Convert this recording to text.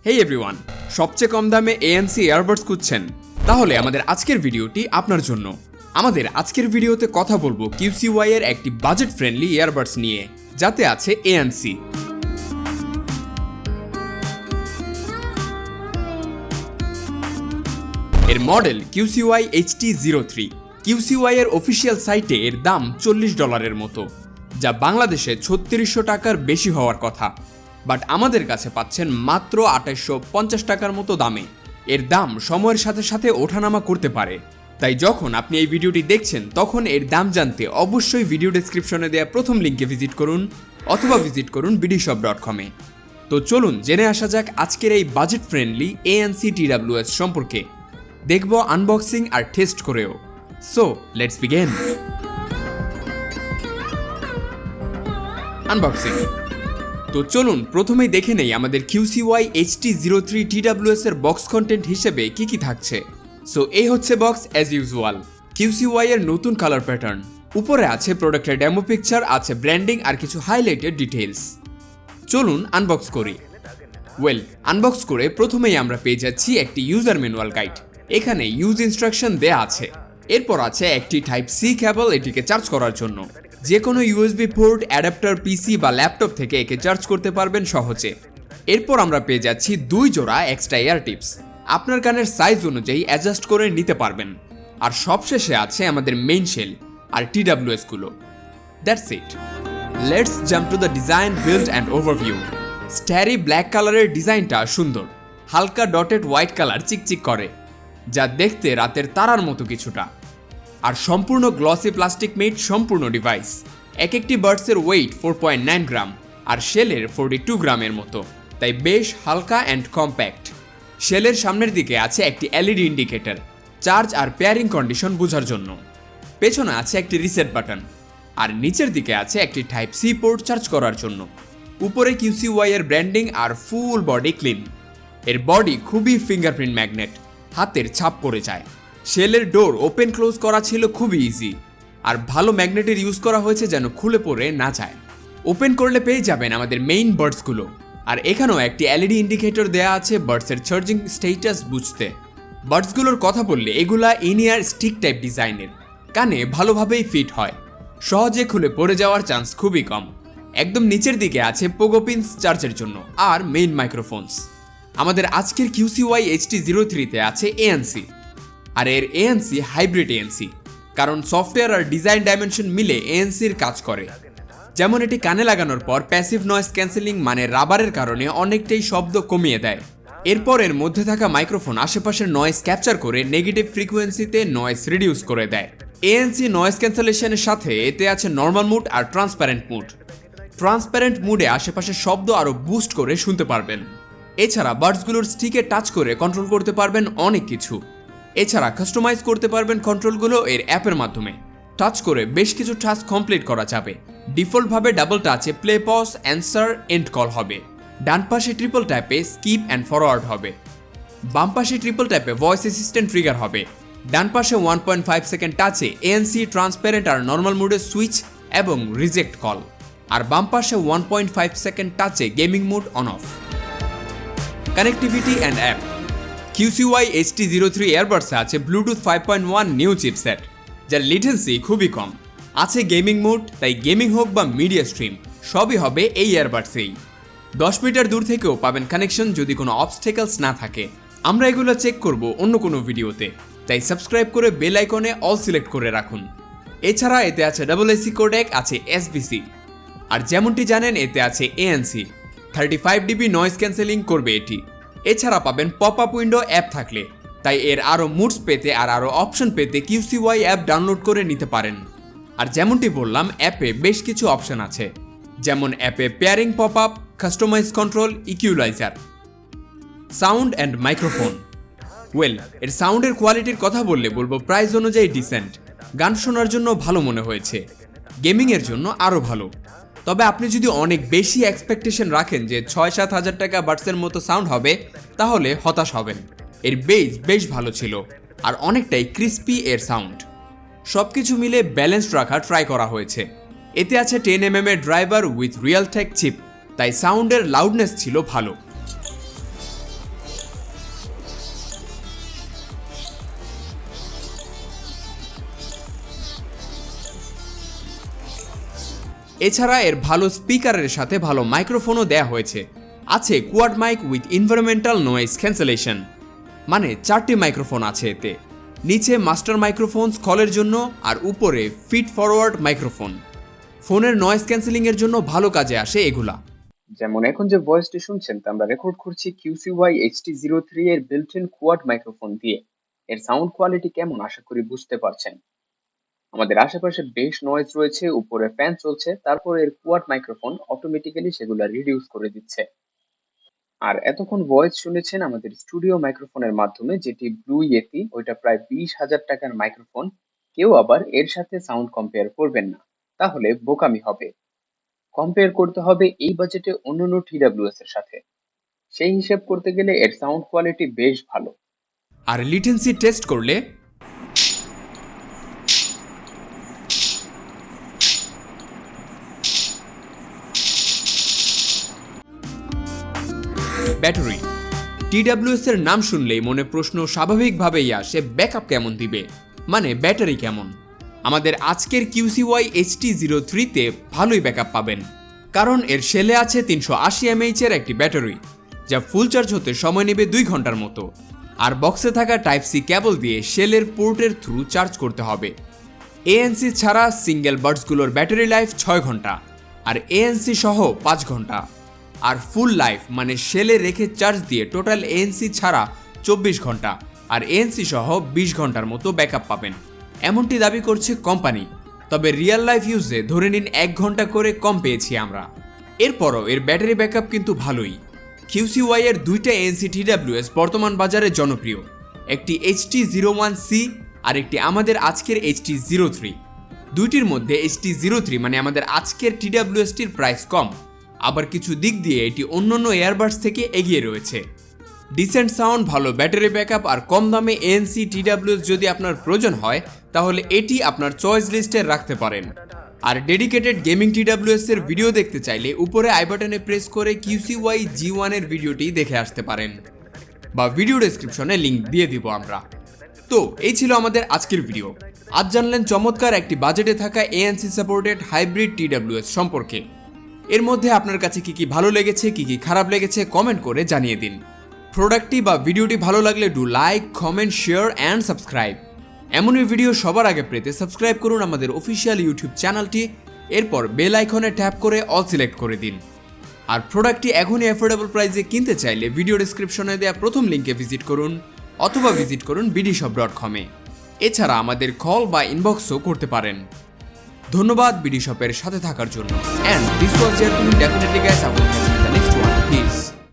হেই everyone, সবচেয়ে কম দামে ANC earbuds খুঁজছেন? তাহলে আমাদের আজকের ভিডিওটি আপনার জন্য। আমাদের আজকের ভিডিওতে কথা বলবো QCY এর একটি বাজেট ফ্রেন্ডলি ইয়ারবাডস নিয়ে, যাতে আছে এএনসি। এর মডেল QCY HT03। QCY এর অফিসিয়াল সাইটে এর দাম $40 মতো, যা বাংলাদেশে 3600 টাকার বেশি হওয়ার কথা, বাট আমাদের কাছে পাচ্ছেন মাত্র 2850 টাকার মতো দামে। এর দাম সময়ের সাথে সাথে ওঠানামা করতে পারে, তাই যখন আপনি এই ভিডিওটি দেখছেন তখন এর দাম জানতে অবশ্যই ভিডিও ডেসক্রিপশনে দেওয়া প্রথম লিঙ্কে ভিজিট করুন অথবা ভিজিট করুন BDSHOP.com এ। তো চলুন জেনে আসা যাক আজকের এই বাজেট ফ্রেন্ডলি ANC TWS সম্পর্কে। দেখব আনবক্সিং আর টেস্ট করেও। So let's begin. আনবক্সিং। তো চলুন প্রথমেই দেখে নেই আমাদের QCY HT03 TWS এর বক্স কন্টেন্ট হিসেবে কি থাকছে। সো এই হচ্ছে বক্স অ্যাজ ইউজুয়াল। QCY এর নতুন কালার প্যাটার্ন, উপরে আছে প্রোডাক্টের ডেমো পিকচার, আছে ব্র্যান্ডিং আর কিছু হাইলাইটেড ডিটেইলস। চলুন আনবক্স করি। আনবক্স করে প্রথমেই আমরা পেয়ে যাচ্ছি একটি ইউজার ম্যানুয়াল গাইড। এখানে ইউজ ইনস্ট্রাকশন দেয়া আছে। এরপর আছে একটি টাইপ-C কেবল এটিকে চার্জ করার জন্য। যে কোনো USB পোর্ট, অ্যাডাপ্টার, পিসি বা ল্যাপটপ থেকে একে চার্জ করতে পারবেন সহজে। এরপর আমরা পেয়ে যাচ্ছি 2 জোড়া এক্সট্রা ইয়ার টিপস, আপনার কানের সাইজ অনুযায়ী অ্যাডজাস্ট করে নিতে পারবেন। আর সবশেষে আছে আমাদের মেইন শেল আর TWS গুলো। That's it. Let's jump to the design, build and overview. Starry black কালারের ডিজাইনটা সুন্দর, হালকা ডটেড হোয়াইট কালার চিকচিক করে, যা দেখতে রাতের তারার মতো কিছুটা। আর সম্পূর্ণ গ্লসি প্লাস্টিক মেড সম্পূর্ণ ডিভাইস। এক একটি বাডসের ওয়েট 4.9 গ্রাম আর শেলের 42 গ্রামের মতো, তাই বেশ হালকা অ্যান্ড কম্প্যাক্ট। শেলের সামনের দিকে আছে একটি LED ইন্ডিকেটর, চার্জ আর পেয়ারিং কন্ডিশন বোঝার জন্য। পেছনে আছে একটি রিসেট বাটন, আর নিচের দিকে আছে একটি টাইপ-C পোর্ট চার্জ করার জন্য। উপরে QCY এর ব্র্যান্ডিং আর ফুল বডি ক্লিন। এর বডি খুবই ফিঙ্গারপ্রিন্ট ম্যাগনেট, হাতের ছাপ পড়ে যায়। শেলের ডোর ওপেন ক্লোজ করা ছিল খুবই ইজি, আর ভালো ম্যাগনেটের ইউজ করা হয়েছে যেন খুলে পড়ে না যায়। ওপেন করলে পেয়ে যাবেন আমাদের মেইন বাডসগুলো, আর এখানেও একটি LED ইন্ডিকেটর দেয়া আছে বাডসের চার্জিং স্ট্যাটাস বুঝতে। বাডসগুলোর কথা বললে এগুলা ইনিয়ার স্টিক টাইপ ডিজাইনের, কানে ভালোভাবেই ফিট হয়, সহজে খুলে পড়ে যাওয়ার চান্স খুবই কম। একদম নিচের দিকে আছে পোগো পিনস চার্জের জন্য আর মেইন মাইক্রোফোনস। আমাদের আজকের QCY HT03 তে আছে ANC, আর এর ANC হাইব্রিড ANC, কারণ সফটওয়্যার আর ডিজাইন ডাইমেনশন মিলে ANCর কাজ করে। যেমন এটি কানে লাগানোর পর প্যাসিভ নয়েজ ক্যান্সেলিং মানে রাবারের কারণে অনেকটাই শব্দ কমিয়ে দেয়। এরপর এর মধ্যে থাকা মাইক্রোফোন আশেপাশের নয়েজ ক্যাপচার করে নেগেটিভ ফ্রিকোয়েন্সিতে নয়েজ রিডিউস করে দেয়। ANC নয়েজ ক্যান্সেলেশনের সাথে এতে আছে নর্মাল মুড আর ট্রান্সপারেন্ট মুড। ট্রান্সপারেন্ট মুডে আশেপাশের শব্দ আরও বুস্ট করে শুনতে পারবেন। এছাড়া বাডসগুলোর স্টিকে টাচ করে কন্ট্রোল করতে পারবেন অনেক কিছু। এছাড়া কাস্টমাইজ করতে পারবেন কন্ট্রোলগুলো এর অ্যাপের মাধ্যমে। টাচ করে বেশ কিছু টাস্ক কমপ্লিট করা যাবে। ডিফল্টভাবে ডাবল টাচে play, pause, answer, end call হবে। ডান পাশে ট্রিপল ট্যাপে স্কিপ অ্যান্ড ফরওয়ার্ড হবে। বাম পাশে ট্রিপল ট্যাপে ভয়েস অ্যাসিস্ট্যান্ট ট্রিগার হবে। ডান পাশে 1.5 সেকেন্ড টাচে ANC ট্রান্সপারেন্ট আর নর্মাল মুডের সুইচ এবং রিজেক্ট কল। আর বাম পাশে 1.5 সেকেন্ড টাচে gaming mode on off. Connectivity and app. QCY HT03 ইয়ারবাডসে আছে ব্লুটুথ 5.1 নিউ চিপসেট, যার লিটেন্সি খুবই কম। আছে গেমিং মুড, তাই গেমিং হোক বা মিডিয়া স্ট্রিম সবই হবে এই ইয়ারবাডসেই। 10 মিটার দূর থেকেও পাবেন কানেকশন যদি কোনো অবস্টেকলস না থাকে। আমরা এগুলো চেক করব অন্য কোনো ভিডিওতে, তাই সাবস্ক্রাইব করে বেল আইকনে অল সিলেক্ট করে রাখুন। এছাড়া এতে আছে AAC কোডেক, আছে SBC, আর যেমনটি জানেন এতে আছে ANC। 35 dB নয়েজ ক্যান্সেলিং করবে এটি। এছাড়া পাবেন পপ আপ উইন্ডো অ্যাপ থাকলে, তাই এর আরও মুডস পেতে আর আরও অপশন পেতে QCY অ্যাপ ডাউনলোড করে নিতে পারেন। আর যেমনটি বললাম, অ্যাপে বেশ কিছু অপশন আছে, যেমন অ্যাপে pairing, pop up, customise control, equaliser, sound and microphone. এর সাউন্ডের কোয়ালিটির কথা বলবো প্রাইস অনুযায়ী ডিসেন্ট, গান শোনার জন্য ভালো মনে হয়েছে, গেমিংয়ের জন্য আরও ভালো। তবে আপনি যদি অনেক বেশি এক্সপেকটেশন রাখেন যে 6-7 হাজার টাকা বাডসের মতো সাউন্ড হবে, তাহলে হতাশ হবেন। এর বেস বেশ ভালো ছিল আর অনেকটাই ক্রিস্পি এর সাউন্ড। সব কিছু মিলে ব্যালেন্সড রাখা ট্রাই করা হয়েছে। এতে আছে 10mm এর driver with Realtek chip, তাই সাউন্ডের লাউডনেস ছিল ভালো। এছাড়া এর ভালো স্পিকারের সাথে ভালো মাইক্রোফোনও দেয়া হয়েছে। আছে quad mic with environmental noise cancellation, মানে 4টি মাইক্রোফোন আছে এতে। নিচে মাস্টার মাইক্রোফোন কলের জন্য, আর উপরে ফিড ফরওয়ার্ড মাইক্রোফোন। ফোনের নয়েজ ক্যান্সেলিং এর জন্য ভালো কাজে আসে এগুলা। যেমন এখন যে ভয়েসটি শুনছেন তা আমরা রেকর্ড করছি QCY HT03 এর বিল্ট ইন কোয়াড মাইক্রোফোন দিয়ে। এর সাউন্ড কোয়ালিটি কেমন আশা করি বুঝতে পারছেন। আমাদের আশেপাশে বেশ নয়েজ রয়েছে, উপরে ফ্যান চলছে, তারপর এর কোয়াড মাইক্রোফোন অটোমেটিক্যালি সেগুলা রিডিউস করে দিচ্ছে। আর এতক্ষণ ভয়েস শুনেছেন আমাদের স্টুডিও মাইক্রোফোনের মাধ্যমে, যেটি ব্লু ইয়েতি, ওইটা প্রায় 20,000 টাকার মাইক্রোফোন। কেউ আবার এর সাথে সাউন্ড কম্পেয়ার করবেন না, তাহলে বোকামি হবে। কম্পেয়ার করতে হবে এই বাজেটে অন্যান্য TWS এর সাথে। সেই হিসেব করতে গেলে এর সাউন্ড কোয়ালিটি বেশ ভালো। আর লিটেন্সি টেস্ট করলে ব্যাটারি। TWS এর নাম শুনলেই মনে প্রশ্ন স্বাভাবিকভাবেই আসে, ব্যাকআপ কেমন দিবে, মানে ব্যাটারি কেমন। আমাদের আজকের QCY HT03 তে ভালোই ব্যাকআপ পাবেন, কারণ এর শেলে আছে 380 mAh এর একটি ব্যাটারি, যা ফুল চার্জ হতে সময় নেবে 2 ঘন্টার মতো। আর বক্সে থাকা টাইপ সি কেবল দিয়ে শেলের পোর্টের থ্রু চার্জ করতে হবে। ANC ছাড়া সিঙ্গেল বাডসগুলোর ব্যাটারি লাইফ 6 ঘন্টা, আর ANC সহ 5 ঘন্টা। আর ফুল লাইফ মানে শেলে রেখে চার্জ দিয়ে টোটাল ANC ছাড়া 24 ঘন্টা, আর ANC সহ 20 ঘন্টার মতো ব্যাকআপ পাবেন, এমনটি দাবি করছে কোম্পানি। তবে রিয়েল লাইফ ইউজে ধরে নিন 1 ঘন্টা করে কম পেয়েছি আমরা। এরপরও এর ব্যাটারি ব্যাকআপ কিন্তু ভালোই। QCY এর 2টা ANC TWS বর্তমান বাজারে জনপ্রিয়, একটি HT01C আর একটি আমাদের আজকের HT03। দুইটির মধ্যে HT03 মানে আমাদের আজকের TWSটির প্রাইস কম, আবার কিছু দিক দিয়ে এটি অন্যান্য এয়ারবাডস থেকে এগিয়ে রয়েছে। ডিসেন্ট সাউন্ড, ভালো ব্যাটারি ব্যাকআপ আর কম দামে ANC TWS যদি আপনার প্রয়োজন হয়, তাহলে এটি আপনার চয়েস লিস্টে রাখতে পারেন। আর ডেডিকেটেড গেমিং TWS এর ভিডিও দেখতে চাইলে উপরে আই বাটনে প্রেস করে QCY G1 এর ভিডিওটি দেখে আসতে পারেন, বা ভিডিও ডেসক্রিপশনে লিংক দিয়ে দিব আমরা। তো এই ছিল আমাদের আজকের ভিডিও। আজ জানলেন চমৎকার একটি বাজেটে থাকা ANC সাপোর্টেড হাইব্রিড TWS সম্পর্কে। এর মধ্যে আপনার কাছে কি কি ভালো লেগেছে, কি কি খারাপ লেগেছে কমেন্ট করে জানিয়ে দিন। প্রোডাক্টটি বা ভিডিওটি ভালো লাগলে do like, comment, share and subscribe. এমনই ভিডিও সবার আগে পেতে সাবস্ক্রাইব করুন আমাদের অফিসিয়াল ইউটিউব চ্যানেলটি, এরপর বেল আইকনে ট্যাপ করে অল সিলেক্ট করে দিন। আর প্রোডাক্টটি এখনই অ্যাফোর্ডেবল প্রাইসে কিনতে চাইলে ভিডিও ডেসক্রিপশনে দেওয়া প্রথম লিঙ্কে ভিজিট করুন, অথবা ভিজিট করুন BDSHOP.com এ। এছাড়া আমাদের কল বা ইনবক্সও করতে পারেন। ধন্যবাদ BDSHOP এর সাথে থাকার জন্য। And this was your definitely guys, I will catch you in the next one. Peace.